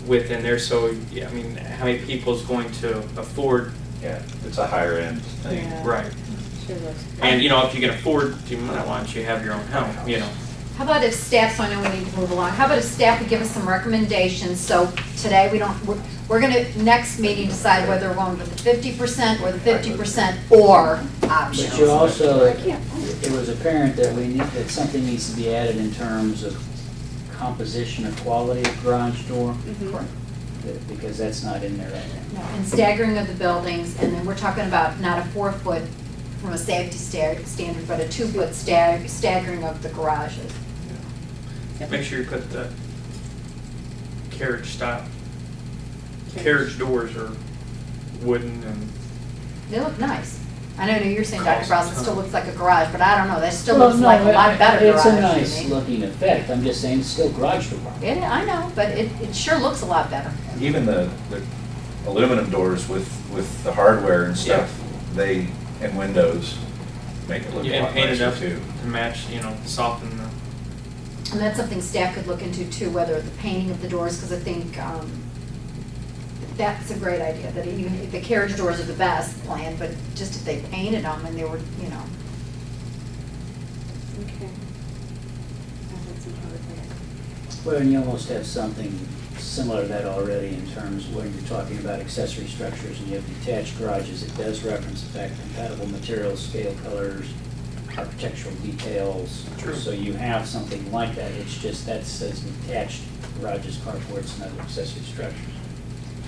within there, so, yeah, I mean, how many people's going to afford, Yeah, it's a higher end thing. Yeah. right? Sure does. And, you know, if you can afford, you might want you to have your own home, you know. How about if staff, so I know we need to move along, how about if staff would give us some recommendations, so today we don't, we're gonna, next meeting, decide whether we're going with the 50% or the 50% or optional. But you also, it was apparent that that something needs to be added in terms of composition or quality of garage door, because that's not in there right now. And staggering of the buildings, and then we're talking about not a 4-foot from a safety standard, but a 2-foot staggering of the garages. Make sure you put the carriage doors are wooden and, They look nice. I know you're saying, Cost Dr. Browse, it a still ton. looks like a garage, but I don't know, that still Well, looks no, like a lot better garage It's a to nice me. looking effect, I'm just saying, it's still garage door. I know, but it sure looks a lot better. Even the aluminum doors with the hardware and stuff, and windows make it look a yeah, and lot painted nicer up too. to match, you know, soften the. And that's something staff could look into too, whether the painting of the doors, because I think that's a great idea, that even the carriage doors are the best plan, but just if they painted them and they were, you know. Okay. That's some other plan. Well, and you almost have something similar to that already in terms when you're talking about accessory structures and you have detached garages, it does reference the fact compatible materials, scale colors, architectural details. True. So you have something like that, it's just that says detached garages, carports, and other accessory structures.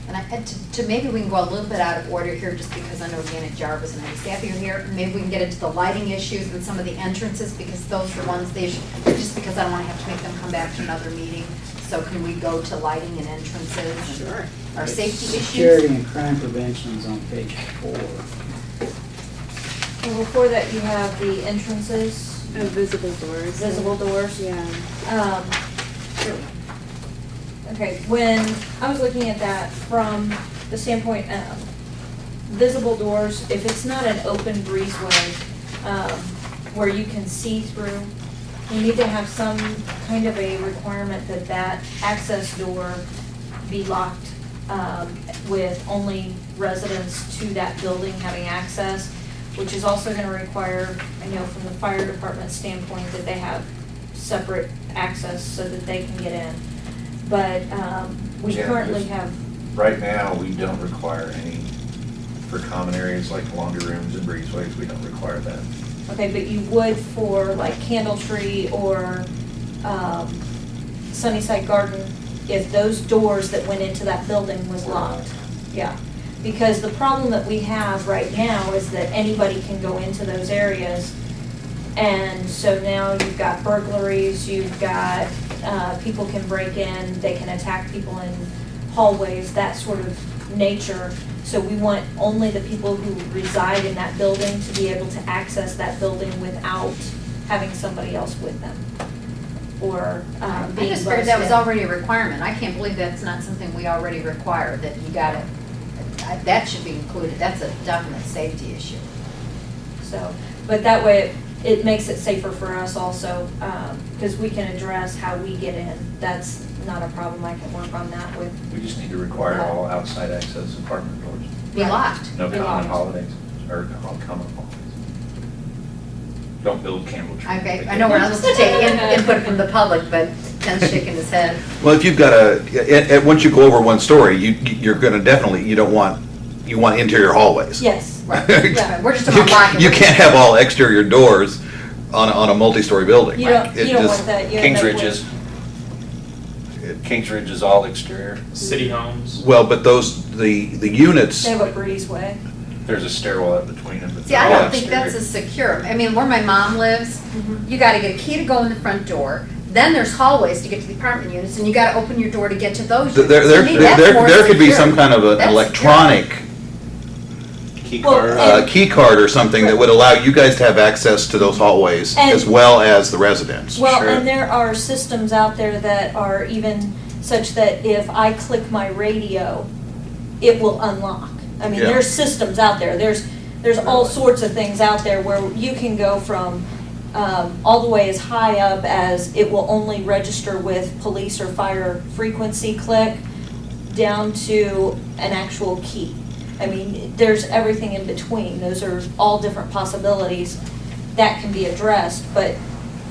And I had to maybe we can go a little bit out of order here, just because I know Janet Jarvis and I staff are here. Maybe we can get into the lighting issues and some of the entrances, because those are the ones just because I don't want to have to make them come back to another meeting. So can we go to lighting and entrances? Sure. Our It's safety Security issues? and crime prevention's on page 4. And before that, you have the entrances, Oh, visible doors. visible doors. Yeah. Okay, when I was looking at that from the standpoint, visible doors, if it's not an open breezeway, where you can see through, you need to have some kind of a requirement that that access door be locked, with only residents to that building having access, which is also gonna require, I know from the fire department standpoint, that they have separate access so that they can get in. But we Yeah, currently there's- have, Right now, we don't require any, for common areas like laundry rooms and breezeways, we don't require that. okay, but you would for like Candle Tree or Sunnyside Garden, if those doors that went into that building was locked. Yeah, because the problem that we have right now is that anybody can go into those areas. And so now you've got burglaries, you've got, people can break in, they can attack people in hallways, that sort of nature. So we want only the people who reside in that building to be able to access that building without having somebody else with them. Or I being just figured that was buzzed in. already a requirement. I can't believe that's not something we already require, that you gotta, that should be included. That's a definite safety issue. So, but that way, it makes it safer for us also, because we can address how we get in. That's not a problem, I can work on that with, We just need to require all outside access apartment doors. Be locked. No Be common locked. holidays, or all common holidays. Don't build Candle Tree. Okay, I know we're not supposed to take input from the public, but Ken's shaking his head. Well, if you've got once you go over one story, you're gonna definitely, you want interior hallways. yes. Right. Yeah, we're just about locking. You can't have all exterior doors on a multi-story building. You don't, It you don't just- want that. You end up with- Kings Ridge is all exterior. City homes. Well, but the units, They have a breezeway. There's a stairwell in between them. but See, I they're all don't think that's exterior. as secure. I mean, where my mom lives, you gotta get a key to go in the front door. Then there's hallways to get to the apartment units, and you gotta open your door to get to those units. there To me, that's more could be secure. some kind of an That's electronic Key Well, card. and- key card or something that would allow you guys to have access to those hallways And- as well as the residents. Well, Sure. and there are systems out there that are even such that if I click my radio, it will unlock. I mean, Yeah. there's systems out there. There's all sorts of things out there where you can go from all the way as high up as it will only register with police or fire frequency click, down to an actual key. I mean, there's everything in between. Those are all different possibilities that can be addressed, but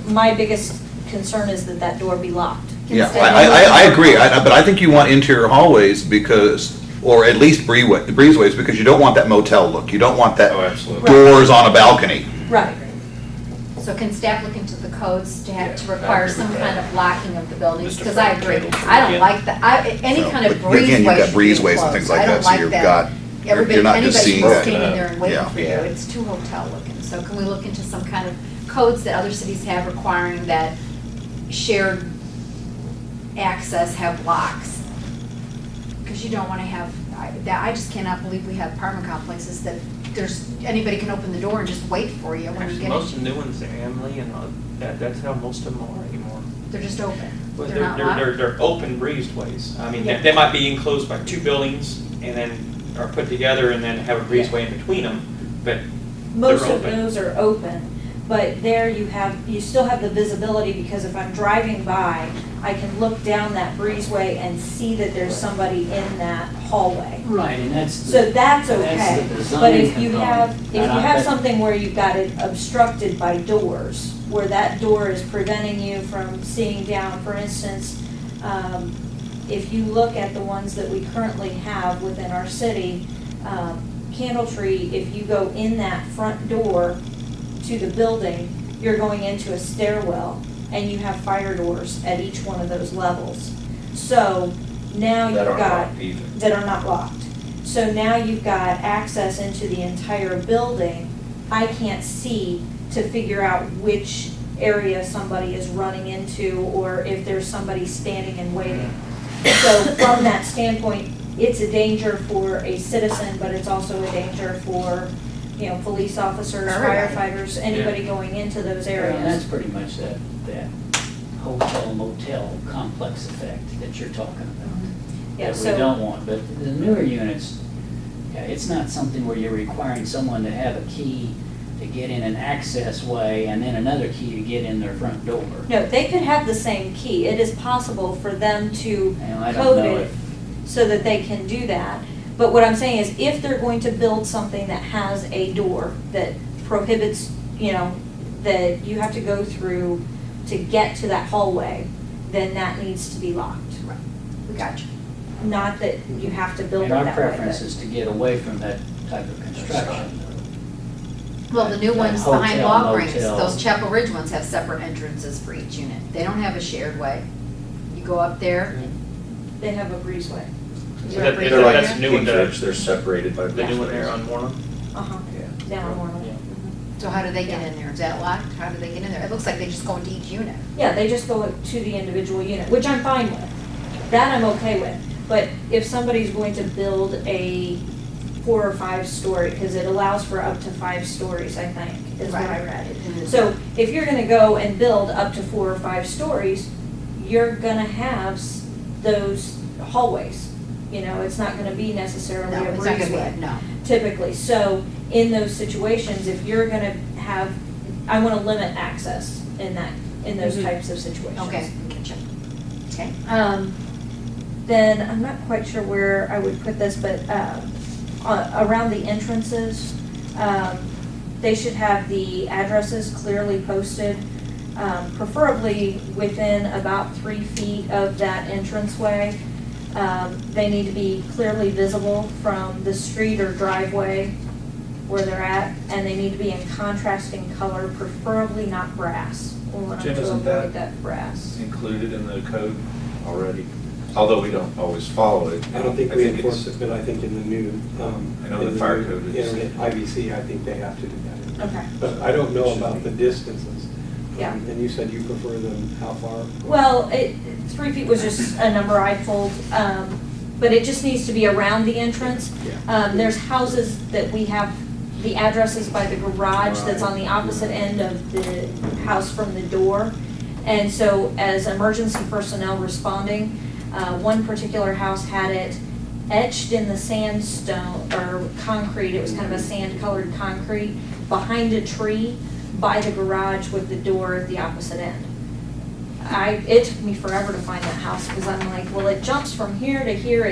my biggest concern is that that door be locked. Yeah, I agree, but I think you want interior hallways because, or at least breezeways, because you don't want that motel look. You don't want Oh, that absolutely. doors on a balcony. Right. So can staff look into the codes to have, to Yeah, I require agree some with kind that. of locking of the buildings? Mr. Because I Frank agree, Candle, I don't yeah. like that, any So, kind of but breezeway again, you've got should be breezeways and things enclosed. like I that, don't so like you've that. got, Everybody, you're not just anybody seeing should be that. standing there and waiting Yeah. for you, Yeah. it's too hotel looking. So can we look into some kind of codes that other cities have requiring that shared access have locks? Because you don't want to have, I just cannot believe we have apartment complexes that anybody can open the door and just wait for you when you Actually, get most of in. the new ones, they're Emily and that's how most of them are anymore. They're just open, Well, they're not locked. they're open breezeways. I mean, Yeah. they might be enclosed by two buildings and then are put together and then have a breezeway in between them, but Most they're of open. those are open, but there you still have the visibility, because if I'm driving by, I can look down that breezeway and see that there's somebody in that hallway. Right, and that's. the- So that's the okay, design but if you component. have, if you And I have bet- something where you've got it obstructed by doors, where that door is preventing you from seeing down, for instance, if you look at the ones that we currently have within our city, Candle Tree, if you go in that front door to the building, you're going into a stairwell, and you have fire doors at each one of those levels. So now you've That aren't got locked either. that are not locked. So now you've got access into the entire building. I can't see to figure out which area somebody is running into or if there's somebody standing and waiting. So from that standpoint, it's a danger for a citizen, but it's also a danger for, you know, police officers, Everybody. firefighters, anybody going into those Well, and that's areas. pretty much that hotel motel complex effect that you're talking about. Yeah, That we so- don't want, but the newer units, okay, it's not something where you're requiring someone to have a key to get in an access way and then another key to get in their front door. No, they could have the same key. It is possible for them to And I don't code know it if, so that they can do that. But what I'm saying is, if they're going to build something that has a door that prohibits, you know, that you have to go through to get to that hallway, then that needs to be locked. Right. We got you. Not that you have to build it and our that way. preference is to get away from that type of construction. Well, the new That ones behind hotel, Walgreens, motel. those Chapel Ridge ones have separate entrances for each unit. They don't have a shared way. You go up there, They have a breezeway. So that- They're They're like that's new one King there. Church, they're separated by The new one there breezeways. on Warren. Uh-huh, Yeah. down Warren. Yeah. so how do they get in there? Is that locked? How do they get in there? It looks like they just go into each unit. Yeah, they just go to the individual unit, which I'm fine with. That I'm okay with. But if somebody's going to build a 4 or 5 story, because it allows for up to 5 stories, I think, is what I Right. read. So if you're gonna go and build up to 4 or 5 stories, you're gonna have those hallways. You know, it's not gonna be necessarily No, a it's not gonna breezeway be, no. typically. So in those situations, if you're gonna have, I wanna limit access in those Mhm. types of situations. Okay, get you. Okay. Then, I'm not quite sure where I would put this, but around the entrances, they should have the addresses clearly posted, preferably within about 3 feet of that entranceway. They need to be clearly visible from the street or driveway where they're at, and they need to be in contrasting color, preferably not brass. We want them Jim, to isn't avoid that- that brass. Included in the code already, although we don't always follow it. I don't think we it's- enforce it, but I think in the new, I know the in the fire new code is- internet IBC, I think they have to do that. Okay. But I don't know about the distances. Yeah. And you said you prefer them how far? Well, 3 feet was just a number I pulled, but it just needs to be around the entrance. Yeah. There's houses that we have, the addresses by the garage that's on the opposite end of the house from the door. And so as emergency personnel responding, one particular house had it etched in the sandstone or concrete, it was kind of a sand-colored concrete, behind a tree by the garage with the door at the opposite end. It took me forever to find that house because I'm like, well, it jumps from here to here,